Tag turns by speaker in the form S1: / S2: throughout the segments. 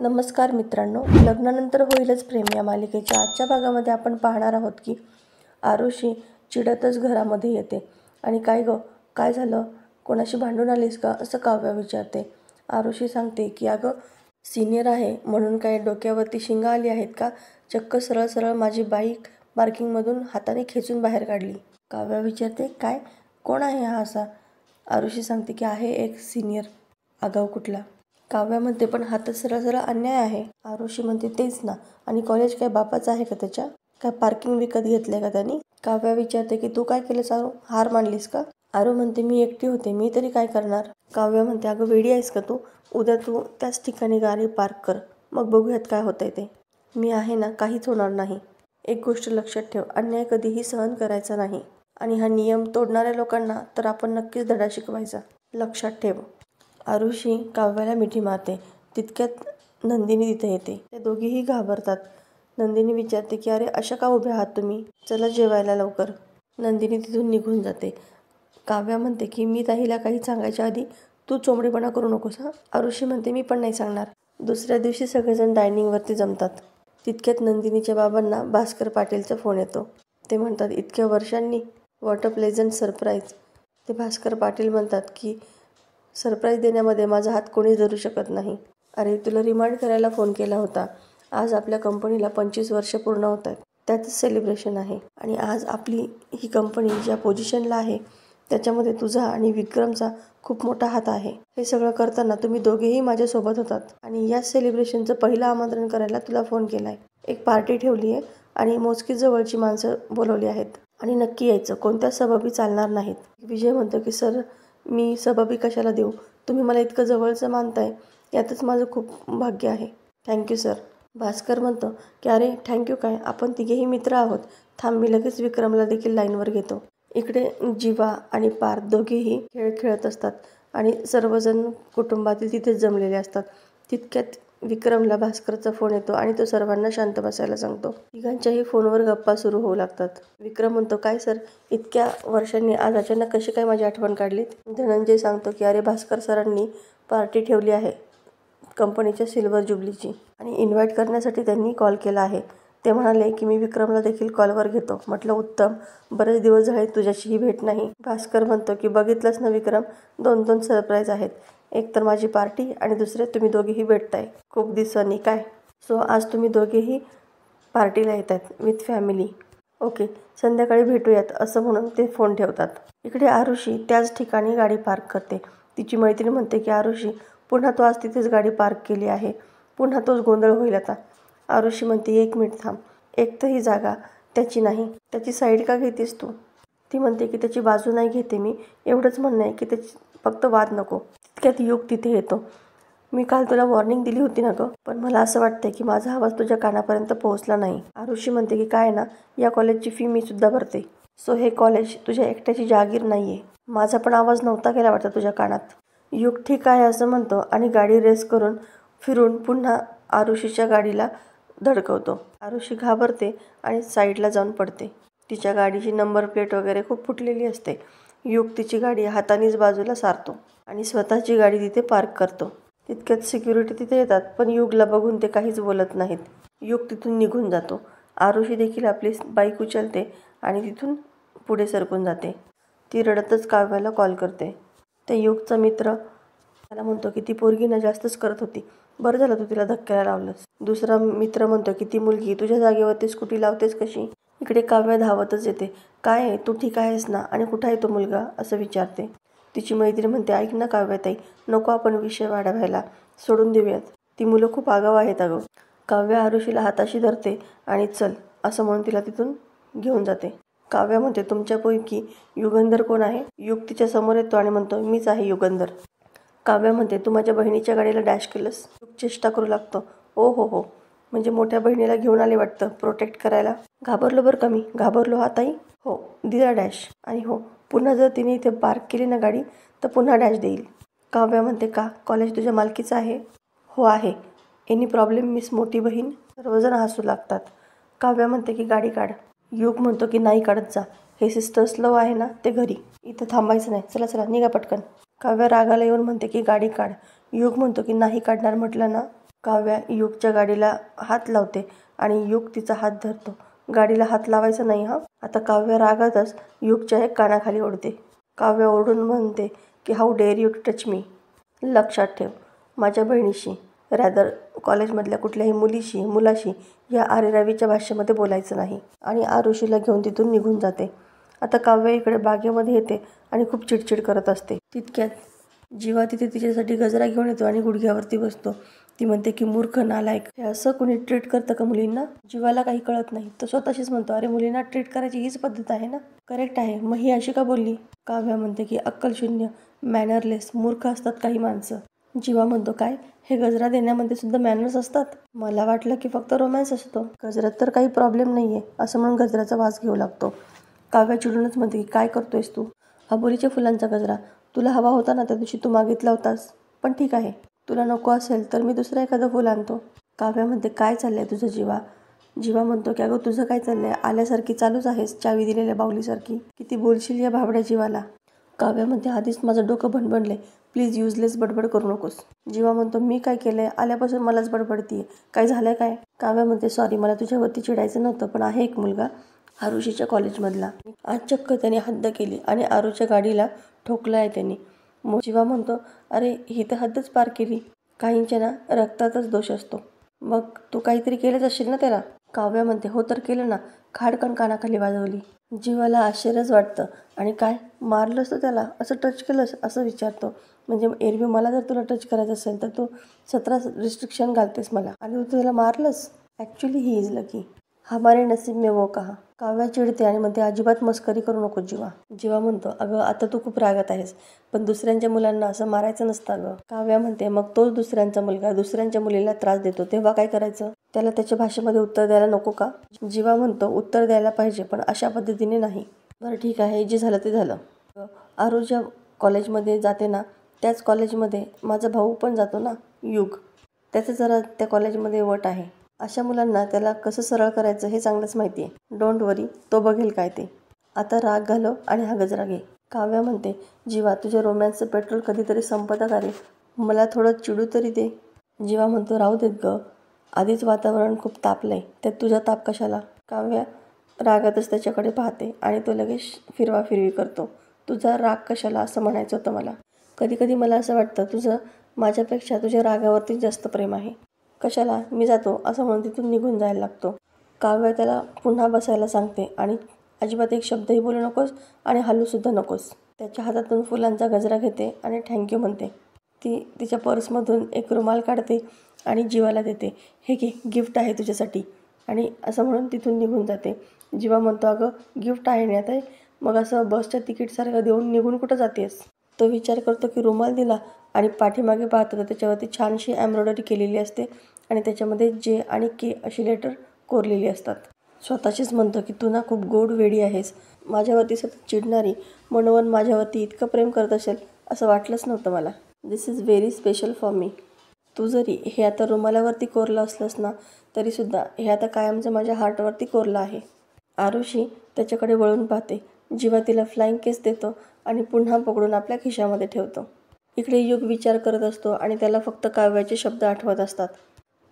S1: नमस्कार मित्रांनो, लग्नानंतर होईलच प्रेम या मालिकेच्या आजच्या भागामध्ये आपण पाहणार आहोत की आरुषी चिडतच घरामध्ये येते आणि काय गं, काय झालं, कोणाशी भांडून आलीस का असं काव्या विचारते. आरुषी सांगते की अगं सिनियर आहे म्हणून काय डोक्यावरती शिंगा आली आहेत का, चक्क सरळ सरळ माझी बाईक पार्किंगमधून हाताने खेचून बाहेर काढली. काव्या विचारते काय, कोण आहे हा असा. आरुषी सांगते की आहे एक सिनियर. आगाऊ कुठला. काव्या म्हणते पण हा तर सरळ सरळ अन्याय आहे. आरुषी म्हणते तेच ना, आणि कॉलेज काय बापाचं आहे का त्याच्या, काय पार्किंग विकत घेतलंय का त्यांनी. काव्या विचारते की तू काय केलंस आरू, हार मांडलीस का. आरू म्हणते मी एकटी होते, मी तरी काय करणार. काव्या म्हणते अगं वेडी आहेस का तू, उद्या तू त्याच ठिकाणी गाडी पार्क कर, मग बघूयात काय होतंय ते. मी आहे ना, काहीच होणार नाही. एक गोष्ट लक्षात ठेव, अन्याय कधीही सहन करायचा नाही, आणि हा नियम तोडणाऱ्या लोकांना तर आपण नक्कीच धडा शिकवायचा, लक्षात ठेव. आरुषी काव्याला मिठी मारते. तितक्यात नंदिनी तिथे येते. ते दोघीही घाबरतात. नंदिनी विचारते की अरे अशा का उभ्या आहात तुम्ही, चला जेवायला लवकर. नंदिनी तिथून निघून जाते. काव्या म्हणते की मी ताईला काही सांगायच्या आधी तू चोमडेपणा करू नकोस हा. आरुषी म्हणते मी पण नाही सांगणार. दुसऱ्या दिवशी सगळेजण डायनिंगवरती जमतात. तितक्यात नंदिनीच्या बाबांना भास्कर पाटीलचा फोन येतो. ते म्हणतात इतक्या वर्षांनी, व्हॉट अ प्लेझंट सरप्राईज. ते भास्कर पाटील म्हणतात की सरप्राईज देण्यामध्ये माझा हात कोणीच धरू शकत नाही. अरे तुला रिमाइंड करायला फोन केला होता. आज आपल्या कंपनीला 25 वर्ष पूर्ण होत आहेत, त्यातच सेलिब्रेशन आहे. आणि आज आपली ही कंपनी ज्या पोझिशनला आहे त्याच्यामध्ये तुझा आणि विक्रमचा खूप मोठा हात आहे. हे सगळं करताना तुम्ही दोघेही माझ्यासोबत होतात, आणि या सेलिब्रेशनचं पहिलं आमंत्रण करायला तुला फोन केला आहे. एक पार्टी ठेवली आहे आणि मोजकी जवळची माणसं बोलवली आहेत, आणि नक्की यायचं, कोणत्या सबबी चालणार नाहीत. विजय म्हणतो की सर मी सबबी कशाला देऊ, तुम्ही मला इतकं जवळचं मानताय, यातच माझं खूप भाग्य आहे. Thank you sir. भास्कर म्हणतो की अरे थँक्यू काय, आपण तिघेही मित्र आहोत. थांब मी लगेच विक्रमला देखील लाईनवर घेतो. इकडे जीवा आणि पार्थ दोघेही खेळ खेळत असतात आणि सर्वजण कुटुंबातील तिथेच जमलेले असतात. तितक्यात विक्रमला भास्करचा फोन येतो आणि तो सर्वांना शांत बसायला सांगतो. तिघांच्याही फोनवर गप्पा सुरू होऊ लागतात. विक्रम म्हणतो काय सर, इतक्या वर्षांनी आज अचानक कशी काय माझी आठवण काढलीत. धनंजय सांगतो की अरे भास्कर सरांनी पार्टी ठेवली आहे कंपनीच्या सिल्वर जुबलीची, आणि इन्व्हाइट करण्यासाठी त्यांनी कॉल केला आहे. ते म्हणाले की मी विक्रमला देखील कॉलवर घेतो. म्हटलं उत्तम, बरेच दिवस झाले तुझ्याशीही भेट नाही. भास्कर म्हणतो की बघितलंच ना विक्रम, 2 सरप्राईज आहेत. एक तर माझी पार्टी आणि दुसरे तुम्ही दोघेही भेटताय खूप दिवसांनी काय. सो आज तुम्ही दोघेही पार्टीला येत आहेत विथ फॅमिली. ओके, संध्याकाळी भेटूयात असं म्हणून ते फोन ठेवतात. इकडे आरुषी त्याच ठिकाणी गाडी पार्क करते. तिची मैत्रीण म्हणते की आरुषी पुन्हा तू आज तिथेच गाडी पार्क केली आहे, पुन्हा तोच गोंधळ होईल आता. आरुषी म्हणते 1 मिनिट थांब, एक तर ही जागा त्याची नाही, त्याची साईड का घेतेस तू. ती म्हणते की त्याची बाजू नाही घेते मी, एवढंच म्हणणं आहे की त्याची फक्त वाद नको. तितक्यात युग तिथे येतो. मी काल तुला वॉर्निंग दिली होती ना गं, पण मला असं वाटतंय की माझा आवाज तुझ्या कानापर्यंत पोहोचला नाही. आरुषी म्हणते की काय ना, या कॉलेजची फी मी सुद्धा भरते. सो हे कॉलेज तुझ्या एकट्याची जागीर नाही आहे. माझा पण आवाज नव्हता गेला वाटतं तुझ्या कानात. युग ठीक आहे असं म्हणतो आणि गाडी रेस करून फिरून पुन्हा आरुषीच्या गाडीला धडकवतो. आरुषी घाबरते आणि साईडला जाऊन पडते. तिच्या गाडीची नंबर प्लेट वगैरे खूप फुटलेली असते. युग तिची गाडी हातानेच बाजूला सारतो आणि स्वतःची गाडी तिथे पार्क करतो. तितक्यात सिक्युरिटी तिथे येतात, पण युगला बघून ते काहीच बोलत नाहीत. युग तिथून निघून जातो. आरुषी देखील आपली बाईक उचलते आणि तिथून पुढे सरकून जाते. ती रडतच काव्याला कॉल करते. ते युगचा मित्र त्याला म्हणतो की ती पोरगी ना जास्तच करत होती, बरं झालं तू तिला धक्क्याला लावलंस. दुसरा मित्र म्हणतो की ती मुलगी तुझ्या जागेवरती स्कूटी लावतेस कशी. इकडे काव्या धावतच येते. काय आहे, तू ठीक आहेस ना, आणि कुठं आहे तो मुलगा असं विचारते. तिची मैत्रीण म्हणते ऐक ना काव्याताई, नको आपण विषय वाढवायला, सोडून देऊयात. ती मुलं खूप आगाऊ आहेत अगं. काव्या आरुषीला हाताशी धरते आणि चल असं म्हणून तिला तिथून घेऊन जाते. काव्या म्हणते तुमच्यापैकी युगंधर कोण आहे. युग तिच्या समोर येतो आणि म्हणतो मीच आहे युगंधर. काव्या म्हणते तू माझ्या बहिणीच्या गाडीला डॅश केलंस. युग चेष्टा करू लागतो. ओ हो, म्हणजे मोठ्या बहिणीला घेऊन आले वाटतं प्रोटेक्ट करायला. घाबरलो बरं का मी, घाबरलो हा ताई. हो दिला डॅश, आणि हो पुन्हा जर तिने इथे पार्क केली ना गाडी तर पुन्हा डॅश देईल. काव्या म्हणते का, कॉलेज तुझ्या मालकीचं आहे. हो आहे. एनी प्रॉब्लेम मिस मोठी बहीण. सर्वजण हसू लागतात. काव्या म्हणते की गाडी काढ. युग म्हणतो की नाही काढत जा, हे सिस्टर्स लव आहे ना, ते घरी, इथं थांबायचं नाही, चला चला निघा पटकन. काव्या रागाला येऊन म्हणते की गाडी काढ. युग म्हणतो की नाही काढणार म्हटलं ना. काव्या युगच्या गाडीला हात लावते आणि युग तिचा हात धरतो. गाडीला हात लावायचा नाही हा. आता काव्या रागातच युगच्या एक कानाखाली ओढते. काव्या ओरडून म्हणते की how dare you to touch me. लक्षात ठेव, माझ्या बहिणीशी रॅदर कॉलेजमधल्या कुठल्याही मुलाशी या आरेरावीच्या भाषेमध्ये बोलायचं नाही. आणि आरुषीला घेऊन तिथून निघून जाते. आता काव्या इकडे बागेमध्ये येते आणि खूप चिडचिड करत असते. तितक्यात जीवा तिथे तिच्यासाठी गजरा घेऊन येतो आणि गुडघ्यावरती बसतो. ती म्हणते की मूर्ख, नालायक, हे असं कुणी ट्रीट करतं का मुलींना? जीवाला काही कळत नाही. तो स्वतःशीच म्हणतो, अरे मुलींना ट्रीट करायची हीच पद्धत आहे ना? करेक्ट आहे, मग ही अशी का बोलली? काव्या म्हणते की अक्कलशून्य, मॅनरलेस, मूर्ख असतात काही माणसं. जीवा म्हणतो, काय हे गजरा देण्यामध्ये सुद्धा मॅनर्स असतात? मला वाटलं की फक्त रोमॅन्स असतो. गजरात तर काही प्रॉब्लेम नाहीये असं म्हणून गजराचा वास घेऊ लागतो. काव्या चिडूनच म्हणते की काय करतोयस तू? अबोलीच्या फुलांचा गजरा तुला हवा होता ना, त्या दिवशी तू मागितला होतास. पण ठीक आहे, तुला नको असेल तर मी दुसरं एखादं फुल आणतो. काव्या म्हणते, काय चाललंय तुझं जीवा? जीवा म्हणतो की अगं तुझं काय चाललंय? आल्यासारखी चालूच आहेस, चावी दिलेल्या बाहुलीसारखी. किती बोलशील या भाबड्या जीवाला? काव्या म्हणते, आधीच माझं डोकं भणभणलंय, प्लीज युजलेस बडबड करू नकोस. जीवा म्हणतो, मी काय केलंय? आल्यापासून मलाच बडबडतीये, काय झालंय काय? काव्या म्हणते, सॉरी, मला तुझ्यावरती चिडायचं नव्हतं, पण आहे एक मुलगा आरुषीच्या कॉलेजमधला, आज चक्क त्याने हद्द केली आणि आरूच्या गाडीला ठोकलं आहे त्यांनी. मग जीवा म्हणतो, अरे ही तर हद्दच पार केली. काहींच्या ना रक्तातच दोष असतो. मग तू काहीतरी केलंच असेल ना त्याला? काव्या म्हणते, हो तर केलं ना, खाडकन कानाखाली वाजवली. जीवाला आश्चर्यच वाटतं. आणि काय मारलंस तर त्याला? असं टच केलंस असं विचारतो. म्हणजे एरवी मला जर तुला टच करायचं असेल तर तू 17 रिस्ट्रिक्शन घालतेस मला आणि तू त्याला मारलंस? ॲक्च्युली ही इज लकी, हमारे नसीब में वो कहा. काव्या चिडते आणि म्हणते, अजिबात मस्करी करू नको जीवा. जीवा म्हणतो, अगं आता तू खूप रागात आहेस, पण दुसऱ्यांच्या मुलांना असं मारायचं नसतं अगं. काव्या म्हणते, मग तोच दुसऱ्यांचा मुलगा दुसऱ्यांच्या मुलीला त्रास देतो तेव्हा काय करायचं? त्याला त्याच्या भाषेमध्ये उत्तर द्यायला नको का? जीवा म्हणतो, उत्तर द्यायला पाहिजे, पण अशा पद्धतीने नाही. बरं ठीक आहे, जे झालं ते झालं. आरू ज्या कॉलेजमध्ये जाते ना, त्याच कॉलेजमध्ये माझा भाऊ पण जातो ना, युग. त्याचं जरा त्या कॉलेजमध्ये वट आहे. अशा मुलांना त्याला कसं सरळ करायचं हे चांगलंच माहिती आहे. डोंट वरी, तो बघेल काय ते. आता राग घालव आणि हा गजरा घे. काव्या म्हणते, जीवा तुझ्या रोमॅन्सचं पेट्रोल कधीतरी संपतं का रे? मला थोडं चिडू तरी दे. जीवा म्हणतो, राहू देत ग, आधीच वातावरण खूप तापलंय, त्यात तुझा ताप कशाला? काव्या रागातच त्याच्याकडे पाहते आणि तो लगेच फिरवाफिरवी करतो. तुझा राग कशाला असं म्हणायचं होतं मला. कधी कधी मला असं वाटतं तुझं माझ्यापेक्षा तुझ्या रागावरतीच जास्त प्रेम आहे. कशाला, मी जातो असं म्हणून तिथून निघून जायला लागतो. काव्य त्याला पुन्हा बसायला सांगते आणि अजिबात एक शब्दही बोलू नकोस आणि हलूसुद्धा नकोस. त्याच्या हातातून फुलांचा गजरा घेते आणि थँक्यू म्हणते. ती तिच्या पर्समधून एक रुमाल काढते आणि जीवाला देते. हे घे, गिफ्ट आहे तुझ्यासाठी. आणि असं म्हणून तिथून निघून जाते. जीवा म्हणतो, अगं गिफ्ट आहे ना ते, मग असं बसच्या तिकीटसारखं देऊन निघून कुठं जातेस? तो विचार करतो की रुमाल दिला आणि पाठीमागे पाहतो तर त्याच्यावरती छानशी एम्ब्रॉयडरी केलेली असते आणि त्याच्यामध्ये जे आणि के अशी लेटर कोरलेली असतात. स्वतःशीच म्हणतो की तू ना खूप गोड वेडी आहेस. माझ्यावरती सतत चिडणारी मनोवन माझ्यावरती इतकं प्रेम करत असेल असं वाटलंच नव्हतं मला. This is very special for me. तू जरी हे आता रुमालावरती कोरलं असलंस ना, तरीसुद्धा हे आता कायमचं माझ्या हार्टवरती कोरलं आहे. आरुषी त्याच्याकडे वळून पाहते. जीवा तिला फ्लाइंग किस देतो आणि पुन्हा पकडून आपल्या खिशामध्ये ठेवतो. इकडे युग विचार करत असतो आणि त्याला फक्त काव्याचे शब्द आठवत असतात.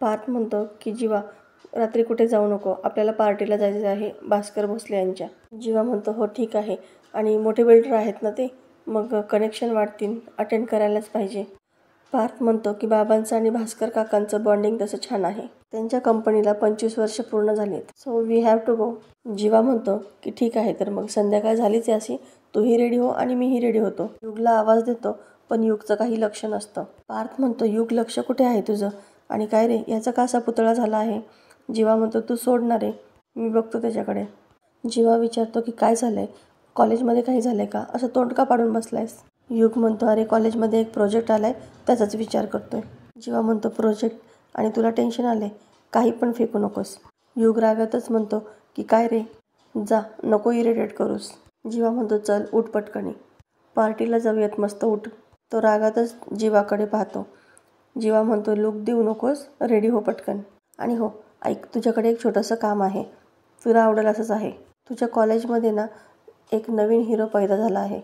S1: पार्थ म्हणतो की जीवा रात्री कुठे जाऊ नको, आपल्याला पार्टीला जायचं आहे भास्कर भोसले यांच्या. जीवा म्हणतो, हो ठीक आहे, आणि मोठे बिल्डर आहेत ना ते, मग कनेक्शन वाढतील, अटेंड करायलाच पाहिजे. पार्थ म्हणतो की बाबांचं आणि भास्कर काकांचं बॉन्डिंग तसं छान आहे. त्यांच्या कंपनीला 25 वर्ष पूर्ण झालीत, so we have to go. Jeeva म्हणतो की ठीक आहे, तर मग संध्याकाळ झालीच याची, तूही रेडी हो आणि मीही रेडी होतो. युगला आवाज देतो, पण युगचं काही लक्ष नसतं. पार्थ म्हणतो, युग लक्ष कुठे आहे तुझं? आणि काय रे, याचा का असा पुतळा झाला आहे? जीवा म्हणतो, तू सोडणार रे, मी बघतो त्याच्याकडे. जीवा विचारतो की काय झालंय, कॉलेजमध्ये काही झालंय का, असं तोंड का पाडून बसलायस? युग म्हणतो, अरे कॉलेजमध्ये एक प्रोजेक्ट आलाय, त्याचाच विचार करतोय. जीवा म्हणतो, प्रोजेक्ट आणि तुला टेन्शन आले, काही पण फेकू नकोस. युग रागातच म्हणतो की काय रे, जा, नको इरिटेट करूस. जीवा म्हणतो, चल उठ पटकनी, पार्टीला जाऊयात, मस्त उठ. तो रागातच जीवाकडे पाहतो. जीवा म्हणतो, लुक देऊ नकोस, रेडी हो पटकन. आणि हो ऐक, तुझ्याकडे एक छोटंसं काम आहे, तुला आवडेल असंच आहे. तुझ्या कॉलेजमध्ये ना एक नवीन हिरो पैदा झाला आहे,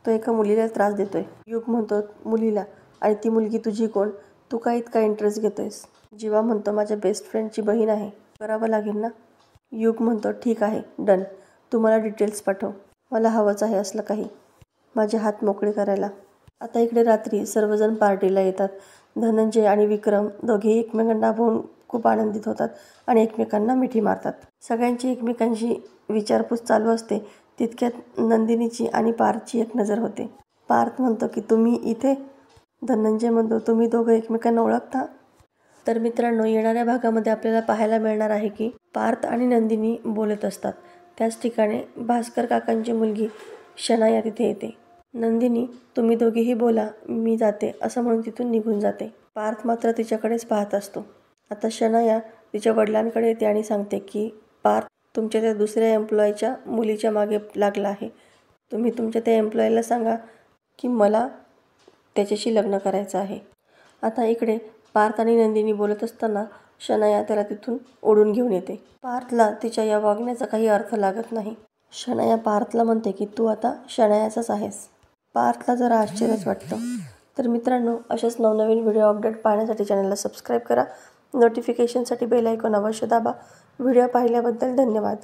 S1: तो एका मुलीला त्रास देतोय. युग म्हणतो, मुलीला? आणि ती मुलगी तुझी कोण? तू काय इतका इंटरेस्ट घेतोयस? जीवा म्हणतो माझ्या बेस्ट फ्रेंडची बहीण आहे, करावं लागेल ना. युग म्हणतो ठीक आहे, डन. तू मला डिटेल्स पाठव, मला हवंच आहे असलं काही, माझे हात मोकळे करायला. आता इकडे रात्री सर्वजण पार्टीला येतात. धनंजय आणि विक्रम दोघेही एकमेकांना पाहून खूप आनंदित होतात आणि एकमेकांना मिठी मारतात. सगळ्यांची एकमेकांशी विचारपूस चालू असते. तितक्यात नंदिनीची आणि पार्थची एक नजर होते. पार्थ म्हणतो की तुम्ही इथे. धनंजय म्हणतो तुम्ही दोघं एकमेकांना ओळखता. तर मित्रांनो, येणाऱ्या भागामध्ये आपल्याला पाहायला मिळणार आहे की पार्थ आणि नंदिनी बोलत असतात. त्याच ठिकाणी भास्कर काकांची मुलगी शनाया तिथे येते. नंदिनी तुम्ही दोघेही बोला, मी जाते असं म्हणून तिथून निघून जाते. पार्थ मात्र तिच्याकडेच पाहत असतो. आता शनाया तिच्या वडिलांकडे येते आणि सांगते की पार्थ तुमच्या त्या दुसऱ्या एम्प्लॉयच्या मुलीच्या मागे लागला आहे. तुम्ही तुमच्या त्या एम्प्लॉयला सांगा की मला त्याच्याशी लग्न करायचं आहे. आता इकडे पार्थ आणि नंदिनी बोलत असताना शनाया त्याला तिथून ओढून घेऊन येते. पार्थला तिच्या या वागण्याचा काही अर्थ लागत नाही. शनाया पार्थला म्हणते की तू आता शनायाचाच आहेस. पार्थला जरा आश्चर्यच वाटतं. तर मित्रांनो, अशाच नवनवीन व्हिडिओ अपडेट पाहण्यासाठी चॅनलला सबस्क्राईब करा. नोटिफिकेशनसाठी बेल आयकॉन अवश्य दाबा. व्हिडिओ पाहिल्याबद्दल धन्यवाद.